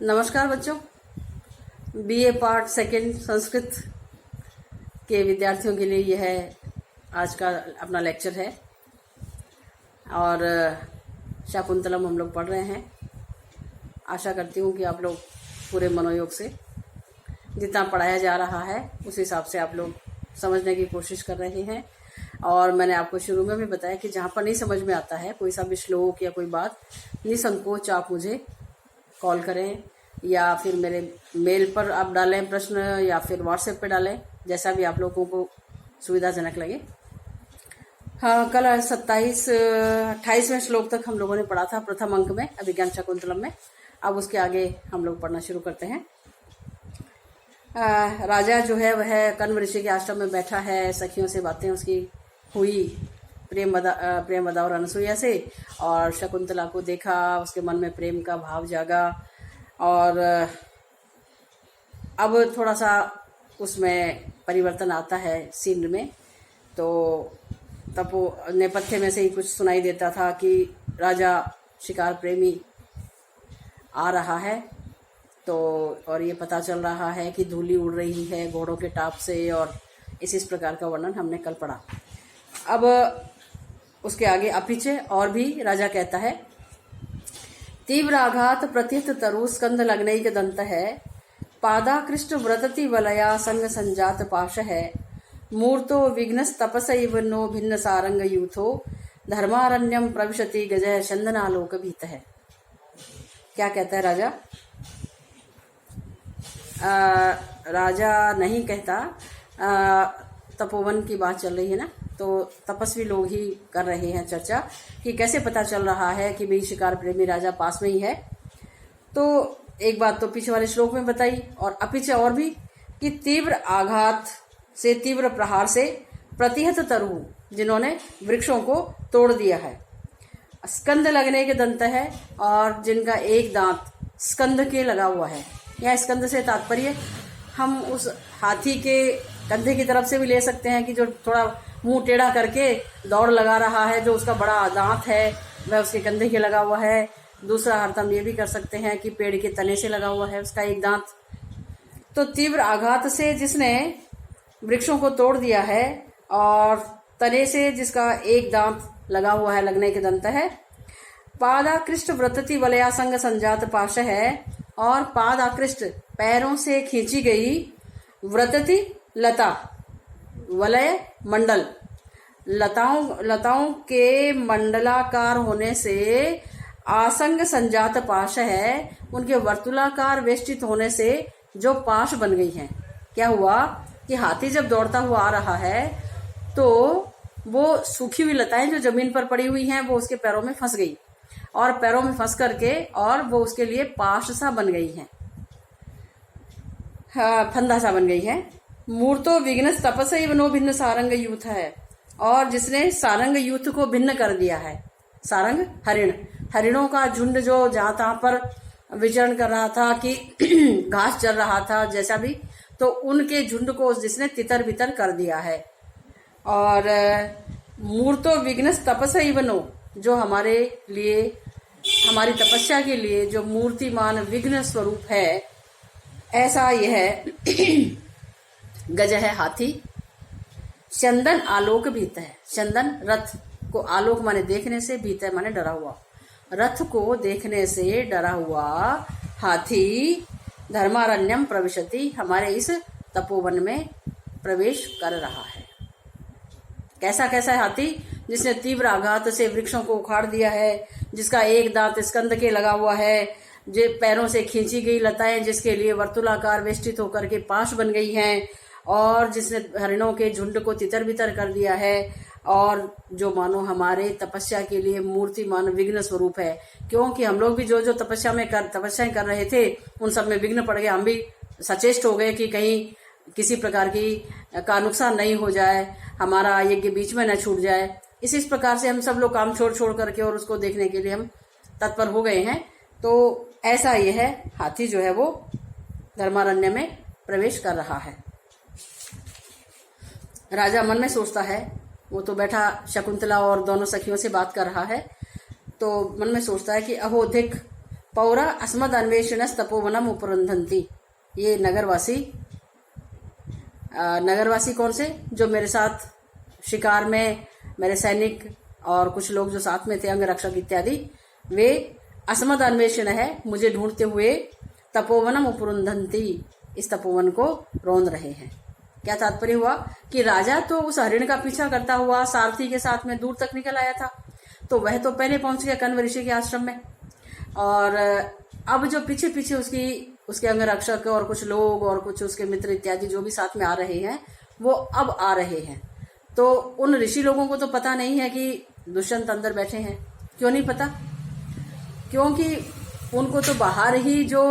नमस्कार बच्चों। BA part second Sanskrit के विद्यार्थियों के लिए यह आज का अपना लेक्चर है और शाकुंतलम हम लोग पढ़ रहे हैं। आशा करती हूँ कि आप लोग पूरे मनोयोग से जितना पढ़ाया जा रहा है उस हिसाब से आप लोग समझने की कोशिश कर रहे हैं। और मैंने आपको शुरू में भी बताया कि जहाँ पर नहीं समझ में आता है कोई सा भी श्लोक या कोई बात, निसंकोच आप मुझे कॉल करें या फिर मेरे मेल पर आप डालें प्रश्न या फिर व्हाट्सएप पे डालें, जैसा भी आप लोगों को सुविधाजनक लगे। हाँ, कल 28वें श्लोक तक हम लोगों ने पढ़ा था प्रथम अंक में अभिज्ञान शाकुंतलम में। अब उसके आगे हम लोग पढ़ना शुरू करते हैं। राजा जो है वह कण्व ऋषि के आश्रम में बैठा है, सखियों से बातें उसकी हुई प्रेमवदा और अनसुईया से, और शकुंतला को देखा, उसके मन में प्रेम का भाव जागा। और अब थोड़ा सा उसमें परिवर्तन आता है सीन में। तो तब वो नेपथ्य में से ही कुछ सुनाई देता था कि राजा शिकार प्रेमी आ रहा है। तो और ये पता चल रहा है कि धूली उड़ रही है घोड़ों के टाप से, और इस प्रकार का वर्णन हमने कल पढ़ा। अब उसके आगे अपिचे और भी राजा कहता है, तीव्र आघात प्रत्यथ तरु स्कंद लग्नैक दंत है, पादाकृष्ट व्रतति वलया संग संजात पाश है, मूर्तो विघ्नस तपसैव नो भिन्न सारंग यूथो, धर्मारण्यम प्रविशति गजय चंदनालोक भीत है। क्या कहता है राजा? राजा नहीं कहता, तपोवन की बात चल रही है ना, तो तपस्वी लोग ही कर रहे हैं चर्चा कि कैसे पता चल रहा है कि भाई शिकार प्रेमी राजा पास में ही है। तो एक बात तो पीछे वाले श्लोक में बताई, और अपीछे और भी कि तीव्र आघात से, तीव्र प्रहार से प्रतिहत तरु, जिन्होंने वृक्षों को तोड़ दिया है, स्कंद लगने के दंत है, और जिनका एक दांत स्कंद के लगा हुआ है। यह स्कंद से तात्पर्य हम उस हाथी के कंधे की तरफ से भी ले सकते हैं कि जो थोड़ा मुंह टेढ़ा करके दौड़ लगा रहा है, जो उसका बड़ा दांत है वह उसके कंधे के लगा हुआ है। दूसरा अर्थ हम ये भी कर सकते हैं कि पेड़ के तने से लगा हुआ है उसका एक दांत। तो तीव्र आघात से जिसने वृक्षों को तोड़ दिया है, और तने से जिसका एक दांत लगा हुआ है, लगने के दंत है, पादाकृष्ट व्रतति वलया संग संजात पाश है, और पादाकृष्ट पैरों से खींची गई, व्रतति लता, वलय मंडल, लताओं के मंडलाकार होने से आसंग संजात पाश है, उनके वर्तुलाकार वेष्टित होने से जो पाश बन गई हैं। क्या हुआ कि हाथी जब दौड़ता हुआ आ रहा है तो वो सूखी हुई लताएं जो जमीन पर पड़ी हुई हैं वो उसके पैरों में फंस गई, और पैरों में फंस करके और वो उसके लिए पाश सा बन गई है, फंदा सा बन गई है। मूर्तो विघ्नस तपसैव नो भिन्न सारंग यूथ है, और जिसने सारंग यूथ को भिन्न कर दिया है। सारंग हरिणों का झुंड जो जहां तहां पर विचरण कर रहा था कि घास चल रहा था जैसा भी, तो उनके झुंड को जिसने तितर बितर कर दिया है। और मूर्तो विघ्नस तपसैव नो, जो हमारे लिए, हमारी तपस्या के लिए जो मूर्तिमान विघ्न स्वरूप है, ऐसा यह गज है हाथी। चंदन आलोक भीत है, चंदन रथ को, आलोक माने देखने से, भीत है माने डरा हुआ, रथ को देखने से डरा हुआ हाथी धर्मारण्यम प्रविशति, हमारे इस तपोवन में प्रवेश कर रहा है। कैसा कैसा है हाथी? जिसने तीव्र आघात से वृक्षों को उखाड़ दिया है, जिसका एक दांत स्कंद के लगा हुआ है, जो पैरों से खींची गई लताएं जिसके लिए वर्तुलाकार वेष्टित होकर के पाश बन गई हैं, और जिसने हरिणों के झुंड को तितर बितर कर दिया है, और जो मानो हमारे तपस्या के लिए मूर्तिमान विघ्न स्वरूप है। क्योंकि हम लोग भी जो जो तपस्याएं कर रहे थे उन सब में विघ्न पड़ गए, हम भी सचेष्ट हो गए कि कहीं किसी प्रकार की का नुकसान नहीं हो जाए, हमारा यज्ञ बीच में न छूट जाए। इस प्रकार से हम सब लोग काम छोड़ करके और उसको देखने के लिए हम तत्पर हो गए हैं। तो ऐसा ये है, हाथी जो है वो धर्मारण्य में प्रवेश कर रहा है। राजा मन में सोचता है, वो तो बैठा शकुंतला और दोनों सखियों से बात कर रहा है, तो मन में सोचता है कि अहोधिक पौरा अस्मद अन्वेषण तपोवनम उपरुंधंती। ये नगरवासी कौन से? जो मेरे साथ शिकार में मेरे सैनिक और कुछ लोग जो साथ में थे, अंगरक्षक इत्यादि, वे अस्मद अन्वेषण है, मुझे ढूंढते हुए तपोवनम उपरुंधंती, इस तपोवन को रौंद रहे हैं। क्या तात्पर्य हुआ कि राजा तो उस हरिण का पीछा करता हुआ सारथी के साथ में दूर तक निकल आया था, तो वह तो पहले पहुंच गया कण्व ऋषि के आश्रम में, और अब जो पीछे पीछे उसके अंगरक्षक और कुछ लोग और कुछ उसके मित्र इत्यादि जो भी साथ में आ रहे हैं, वो अब आ रहे हैं। तो उन ऋषि लोगों को तो पता नहीं है कि दुष्यंत अंदर बैठे हैं। क्यों नहीं पता? क्योंकि उनको तो बाहर ही जो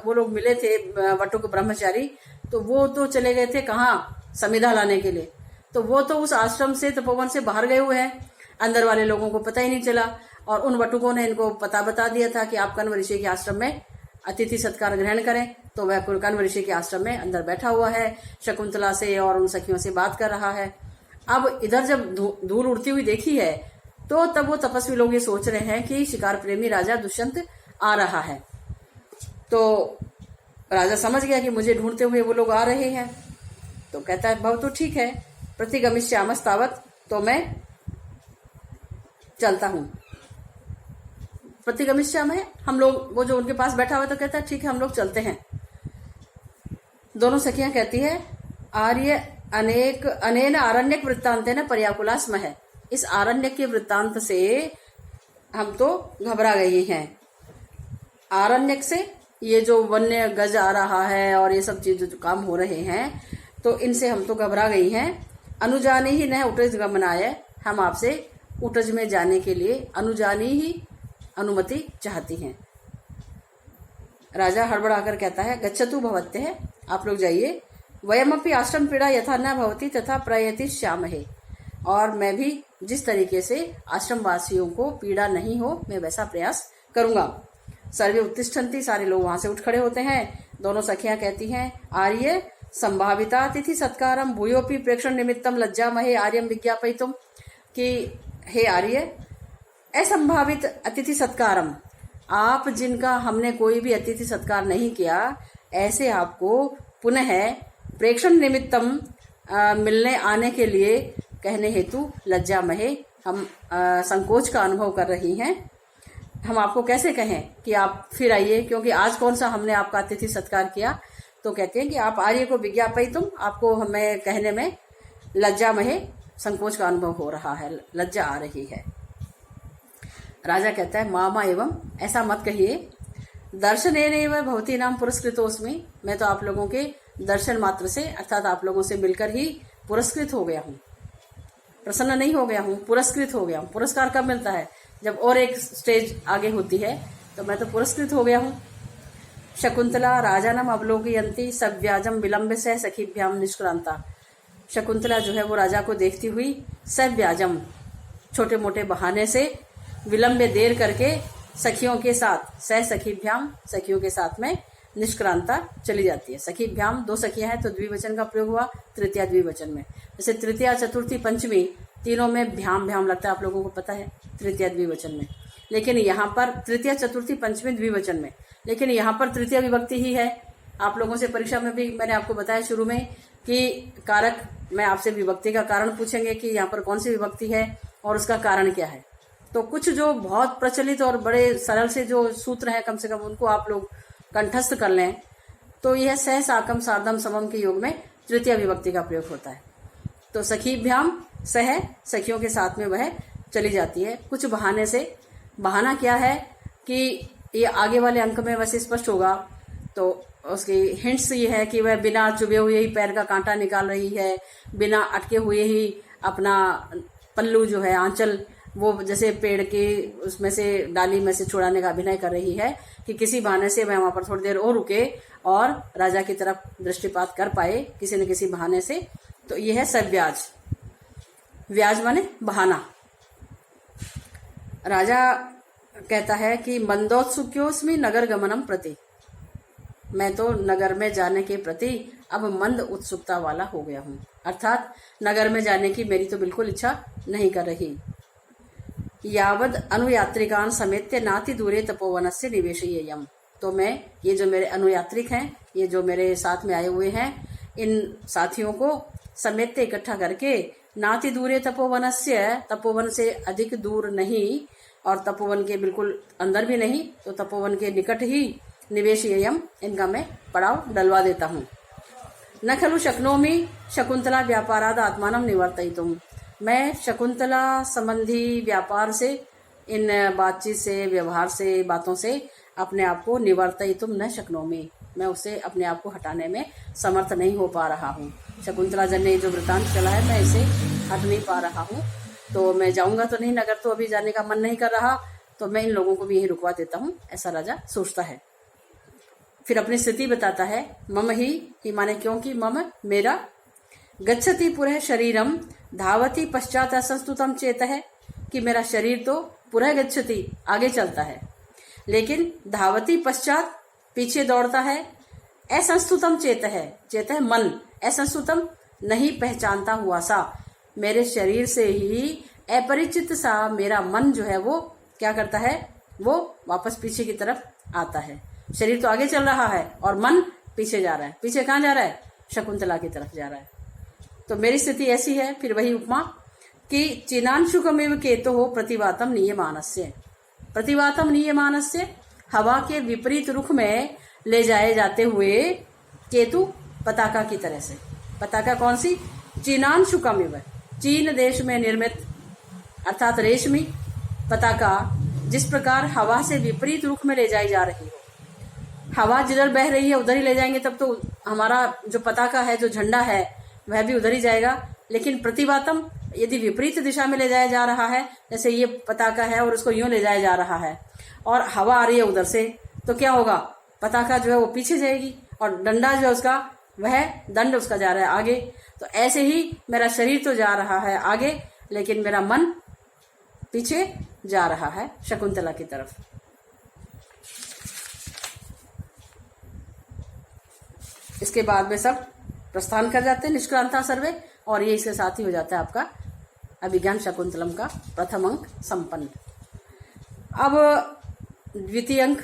वो लोग मिले थे वटुक ब्रह्मचारी, तो वो तो चले गए थे कहाँ? समिधा लाने के लिए। तो वो तो उस आश्रम से, तपोवन से बाहर गए हुए हैं, अंदर वाले लोगों को पता ही नहीं चला। और उन वटुकों ने इनको पता बता दिया था कि आप कण्व ऋषि के आश्रम में अतिथि सत्कार ग्रहण करें। तो वह कण्व ऋषि के आश्रम में अंदर बैठा हुआ है, शकुंतला से और उन सखियों से बात कर रहा है। अब इधर जब धूल उड़ती हुई देखी है, तो तब वो तपस्वी लोग ये सोच रहे हैं कि शिकार प्रेमी राजा दुष्यंत आ रहा है। तो राजा समझ गया कि मुझे ढूंढते हुए वो लोग आ रहे हैं, तो कहता है भव तो ठीक है, प्रतिगमिष्यामस्तावत, तो मैं चलता हूं। प्रतिगमिष्याम है हम लोग, वो जो उनके पास बैठा हुआ, तो कहता है ठीक है, हम लोग चलते हैं। दोनों सखियां कहती है आर्य अनेन आरण्यक वृत्तांतेन पर्याकुला स्म है। इस आरण्य के वृत्तांत से हम तो घबरा गई हैं। आरण्यक से ये जो वन्य गज आ रहा है और ये सब चीज जो काम हो रहे हैं, तो इनसे हम तो घबरा गई हैं। अनुजानी ही न उटज गमनाय, हम आपसे उटज में जाने के लिए अनुजानी ही अनुमति चाहती हैं। राजा हड़बड़ाकर कहता है गच्छतु भवत्ते है, आप लोग जाइए। वयमपि आश्रम पीड़ा यथा न भवती तथा प्रयति श्यामहे, और मैं भी जिस तरीके से आश्रम वासियों को पीड़ा नहीं हो, मैं वैसा प्रयास करूंगा। सर्वे उत्तिष्ठन्ति, सारे लोग वहां से उठ खड़े होते हैं। दोनों सखियां कहती हैं आर्य संभाविता तिथि सत्कारम भूयोपि प्रेक्षण निमित्तम लज्जामहे आर्यम विज्ञापयितुम, कि हे आर्य, असंभावित अतिथि सत्कारम, आप जिनका हमने कोई भी अतिथि सत्कार नहीं किया, ऐसे आपको पुनः प्रेक्षण निमित्तम मिलने आने के लिए कहने हेतु लज्जामहे, हम संकोच का अनुभव कर रही हैं। हम आपको कैसे कहें कि आप फिर आइए, क्योंकि आज कौन सा हमने आपका अतिथि सत्कार किया। तो कहते हैं कि आप आर्य को विज्ञापयितुम, आपको हमें कहने में लज्जामहे, संकोच का अनुभव हो रहा है, लज्जा आ रही है। राजा कहता है मामा एवं, ऐसा मत कहिए, दर्शनेनैव भवतीनां पुरस्कृतोस्मि, मैं तो आप लोगों के दर्शन मात्र से, अर्थात आप लोगों से मिलकर ही पुरस्कृत हो गया हूँ। प्रसन्न नहीं हो गया हूँ, पुरस्कृत हो गया हूँ। पुरस्कार कब मिलता है? जब और एक स्टेज आगे होती है, तो मैं तो पुरस्कृत हो गया हूँ। शकुंतला राजानम अवलोकयन्ती सव्याजम विलंब से सखीभ्याम निष्क्रांता। शकुंतला जो है वो राजा को देखती हुई सव्याजम, छोटे मोटे बहाने से, विलंब देर करके, सखियों के साथ, सह सखीभ्याम, सखियों के साथ में निष्क्रांता चली जाती है। सखीभ्याम, दो सखियां हैं तो द्विवचन का प्रयोग हुआ, तृतीया द्विवचन में। जैसे तृतीया चतुर्थी पंचमी तीनों में भ्याम भ्याम लगता है, आप लोगों को पता है, तृतीया द्विवचन में। लेकिन यहाँ पर तृतीया चतुर्थी पंचमी द्विवचन में, लेकिन यहाँ पर तृतीया विभक्ति ही है। आप लोगों से परीक्षा में भी मैंने आपको बताया शुरू में कि कारक में आपसे विभक्ति का कारण पूछेंगे कि यहाँ पर कौन सी विभक्ति है और उसका कारण क्या है। तो कुछ जो बहुत प्रचलित और बड़े सरल से जो सूत्र हैं, कम से कम उनको आप लोग कंठस्थ कर लें, तो यह सह साकम सार्धम समम के योग में तृतीय विभक्ति का प्रयोग होता है। तो सखीभ्याम, सह, सखियों के साथ में वह चली जाती है कुछ बहाने से। बहाना क्या है कि ये आगे वाले अंक में वैसे स्पष्ट होगा, तो उसकी हिंट्स ये है कि वह बिना चुभे हुए ही पैर का कांटा निकाल रही है, बिना अटके हुए ही अपना पल्लू जो है, आंचल, वो जैसे पेड़ के उसमें से, डाली में से छुड़ाने का अभिनय कर रही है कि किसी बहाने से वह वहां पर थोड़ी देर और रुके और राजा की तरफ दृष्टिपात कर पाए किसी न किसी बहाने से। तो यह है सव्याज। व्याज माने बहाना। राजा कहता है कि मंदोत्सुक्योस्मि नगर गमनम प्रति, मैं तो नगर में जाने के प्रति अब मंद उत्सुकता वाला हो गया हूं, अर्थात नगर में जाने की मेरी तो बिल्कुल इच्छा नहीं कर रही। यावद अनुयात्रिकान समेत्य नाति दूरे तपोवनस्य निवेशयेयम। तो मैं, ये जो मेरे अनुयात्रिक हैं, ये जो मेरे साथ में आए हुए हैं, इन साथियों को समेत्य इकट्ठा करके नाति दूरे तपोवनस्य, तपोवन से अधिक दूर नहीं और तपोवन के बिल्कुल अंदर भी नहीं, तो तपोवन के निकट ही निवेशयेयम, इनका मैं पड़ाव डलवा देता हूँ। न खलु शक्नोमि शकुंतला व्यापाराद आत्मानम निवर्तयितुम। मैं शकुंतला संबंधी व्यापार से, इन बातचीत से, व्यवहार से, बातों से अपने आप को निवर्तयितुम न शक्नोमि, मैं उससे अपने आप को हटाने में समर्थ नहीं हो पा रहा हूँ। शकुंतला जन्य जो वृतांत चला है, मैं इसे हट नहीं पा रहा हूँ। तो मैं जाऊंगा तो नहीं, नगर तो अभी जाने का मन नहीं कर रहा, तो मैं इन लोगों को भी यही रुकवा देता हूँ, ऐसा राजा सोचता है। फिर अपनी स्थिति बताता है। मम ही माने क्योंकि मम, मेरा, गच्छति पुरः शरीरम धावती पश्चात असंस्तुतम चेत है, कि मेरा शरीर तो पुरः गच्छति, आगे चलता है, लेकिन धावती पश्चात, पीछे दौड़ता है, असंस्तुतम चेत है मन, असंस्तुतम नहीं पहचानता हुआ सा, मेरे शरीर से ही अपरिचित सा मेरा मन जो है वो क्या करता है, वो वापस पीछे की तरफ आता है। शरीर तो आगे चल रहा है और मन पीछे जा रहा है। पीछे कहाँ जा रहा है? शकुंतला की तरफ जा रहा है। तो मेरी स्थिति ऐसी है। फिर वही उपमा कि चिनांशुकमेव केतु हो प्रतिवातम नियमानस्य। प्रतिवातम नियमानस्य, हवा के विपरीत रुख में ले जाए जाते हुए केतु पताका की तरह से। पताका कौन सी? चिनांशुकमेव, चीन देश में निर्मित अर्थात रेशमी पताका जिस प्रकार हवा से विपरीत रुख में ले जाई जा रही हो। हवा जिधर बह रही है उधर ही ले जाएंगे, तब तो हमारा जो पताका है, जो झंडा है, वह भी उधर ही जाएगा। लेकिन प्रतिवातम, यदि विपरीत दिशा में ले जाया जा रहा है, जैसे ये पताका है और उसको यूं ले जाया जा रहा है और हवा आ रही है उधर से, तो क्या होगा? पताका जो है वो पीछे जाएगी और डंडा जो है उसका, वह दंड उसका जा रहा है आगे। तो ऐसे ही मेरा शरीर तो जा रहा है आगे, लेकिन मेरा मन पीछे जा रहा है शकुंतला की तरफ। इसके बाद में सब प्रस्थान कर जाते हैं, निष्क्रांता सर्वे, और ये इसके साथ ही हो जाता है आपका अभिज्ञान शकुंतलम का प्रथम अंक संपन्न। अब द्वितीय अंक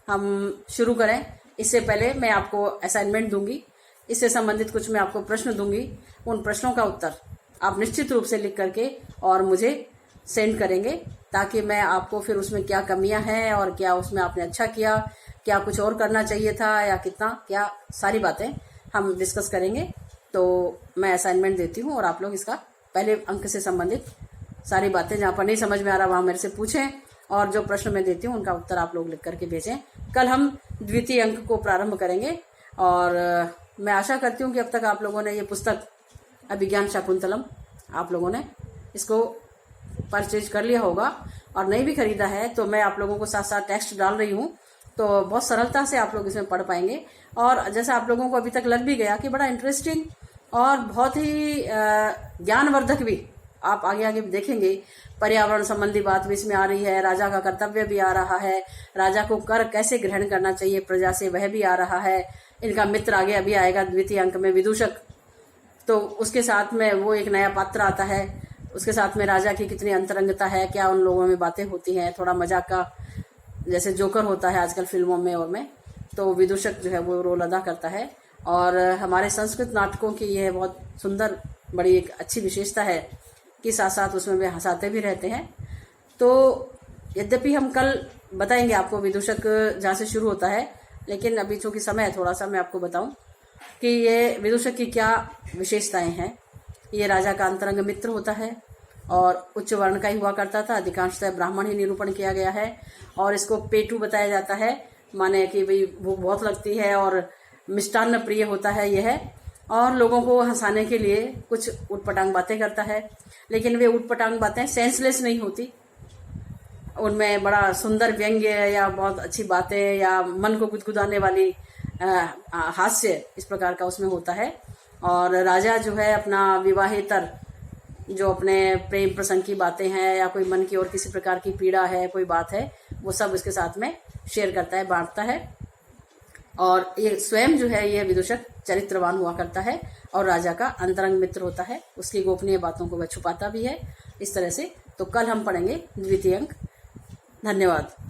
हम शुरू करें, इससे पहले मैं आपको असाइनमेंट दूंगी, इससे संबंधित कुछ मैं आपको प्रश्न दूंगी। उन प्रश्नों का उत्तर आप निश्चित रूप से लिख करके और मुझे सेंड करेंगे, ताकि मैं आपको फिर उसमें क्या कमियां हैं और क्या उसमें आपने अच्छा किया, क्या कुछ और करना चाहिए था, या कितना क्या, सारी बातें हम डिस्कस करेंगे। तो मैं असाइनमेंट देती हूँ और आप लोग इसका पहले अंक से संबंधित सारी बातें जहाँ पर नहीं समझ में आ रहा वहाँ मेरे से पूछें, और जो प्रश्न मैं देती हूँ उनका उत्तर आप लोग लिख करके भेजें। कल हम द्वितीय अंक को प्रारंभ करेंगे, और मैं आशा करती हूँ कि अब तक आप लोगों ने ये पुस्तक अभिज्ञान शकुंतलम, आप लोगों ने इसको परचेज कर लिया होगा, और नहीं भी खरीदा है तो मैं आप लोगों को साथ साथ टेक्स्ट डाल रही हूँ, तो बहुत सरलता से आप लोग इसमें पढ़ पाएंगे। और जैसा आप लोगों को अभी तक लग भी गया कि बड़ा इंटरेस्टिंग और बहुत ही ज्ञानवर्धक भी, आप आगे आगे देखेंगे, पर्यावरण संबंधी बात भी इसमें आ रही है, राजा का कर्तव्य भी आ रहा है, राजा को कर कैसे ग्रहण करना चाहिए प्रजा से, वह भी आ रहा है। इनका मित्र आगे अभी आएगा द्वितीय अंक में, विदूषक, तो उसके साथ में वो एक नया पात्र आता है, उसके साथ में राजा की कितनी अंतरंगता है, क्या उन लोगों में बातें होती हैं, थोड़ा मजाक का, जैसे जोकर होता है आजकल फिल्मों में और में, तो विदूषक जो है वो रोल अदा करता है। और हमारे संस्कृत नाटकों की यह बहुत सुंदर, बड़ी एक अच्छी विशेषता है कि साथ साथ उसमें वे हंसाते भी रहते हैं। तो यद्यपि हम कल बताएंगे आपको विदूषक जहाँ से शुरू होता है, लेकिन अभी चूंकि समय है थोड़ा सा, मैं आपको बताऊं कि ये विदूषक की क्या विशेषताएं हैं। ये राजा का अंतरंग मित्र होता है और उच्च वर्ण का ही हुआ करता था, अधिकांशतः ब्राह्मण ही निरूपण किया गया है। और इसको पेटू बताया जाता है, माने कि भाई भूख बहुत लगती है और मिष्टान्न प्रिय होता है यह, और लोगों को हंसाने के लिए कुछ उटपटांग बातें करता है। लेकिन वे उटपटांग बातें सेंसलेस नहीं होती, उनमें बड़ा सुंदर व्यंग्य या बहुत अच्छी बातें या मन को गुदगुदाने वाली हास्य इस प्रकार का उसमें होता है। और राजा जो है अपना विवाहेतर जो अपने प्रेम प्रसंग की बातें हैं या कोई मन की और किसी प्रकार की पीड़ा है, कोई बात है, वो सब उसके साथ में शेयर करता है, बांटता है। और ये स्वयं जो है ये विदूषक चरित्रवान हुआ करता है और राजा का अंतरंग मित्र होता है, उसकी गोपनीय बातों को वह छुपाता भी है। इस तरह से तो कल हम पढ़ेंगे द्वितीय अंक। धन्यवाद।